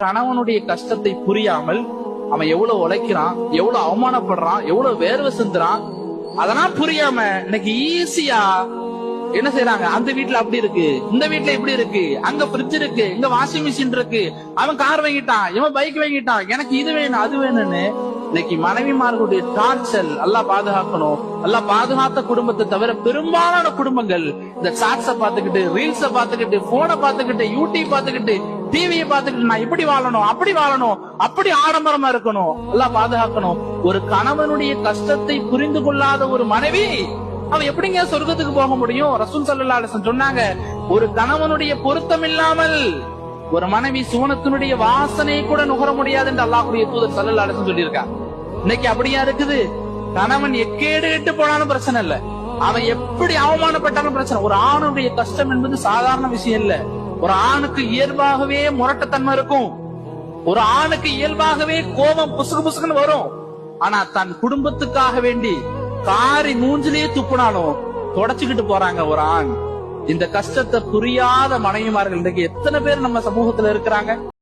கணவனுடைய கஷ்டத்தை புரியாமல் அவன் எவ்வளவு உழைக்கிறான், எவ்வளவு அவமானப்படுறான், எவ்வளவு வேர்வை சிந்துறான், அதெல்லாம் புரியாம இன்னைக்கு ஈஸியா என்ன செய்யறாங்க? அந்த வீட்டுல அப்படி இருக்கு, இந்த வீட்டுல இப்படி இருக்கு, அங்க ஃப்ரிட்ஜ் இருக்கு, இங்க வாஷிங் மிஷின் இருக்கு, அவன் கார் வாங்கிட்டான், இவன் பைக் வாங்கிட்டான், எனக்கு இது வேணும் அது வேணும்னு இன்னைக்கு மனைவிமார்களுடைய டார்ச்சல் எல்லாம் பாதுகாக்கணும். எல்லாம் பாதுகாத்த குடும்பத்தை தவிர பெரும்பாலான குடும்பங்கள் இந்த சாட்ஸ பாத்துக்கிட்டு, ரீல்ஸ பாத்துக்கிட்டு, போனை பாத்துக்கிட்டு, யூடியூப் பாத்துக்கிட்டு, டிவியை பாத்துக்கிட்டு நான் இப்படி வாழணும், அப்படி வாழணும், அப்படி ஆடம்பரமா இருக்கணும், எல்லாம் பாதுகாக்கணும். ஒரு கணவனுடைய கஷ்டத்தை புரிந்து கொள்ளாத ஒரு மனைவி அவன் எப்படிங்க சொர்க்கத்துக்கு போக முடியும்? ரசூல் ஸல்லல்லாஹு அலைஹி வஸல்லம் சொன்னாங்க, ஒரு கணவனுடைய பொருத்தம் இல்லாமல் ஒரு மனைவி சுவனத்தினுடைய வாசனையை கூட நுகர முடியாது என்று அல்லாஹ்வுடைய தூதர் ஸல்லல்லாஹு அலைஹி வஸல்லம் சொல்லியிருக்காங்க. இன்னைக்கு அப்படியா இருக்குது? கணவன் எக்கேடு கெட்டு போனாலும் பிரச்சனை இல்ல, அவன் எப்படி அவமானப்பட்டாலும் பிரச்சனை. ஒரு ஆணுடைய கஷ்டம் என்பது சாதாரண விஷயம் இல்ல. ஒரு ஆணுக்கு இயல்பாகவே முரட்டத்தன்மை இருக்கும், ஒரு ஆணுக்கு இயல்பாகவே கோபம் புசுகு புசுகுன்னு வரும். ஆனா தன் குடும்பத்துக்காக வேண்டி காரி மூஞ்சிலேயே துப்புனாலும் தொடச்சுக்கிட்டு போறாங்க ஒரு ஆண். இந்த கஷ்டத்தை புரியாத மனைவிமார்கள் இன்றைக்கு எத்தனை பேர் நம்ம சமூகத்துல இருக்கிறாங்க?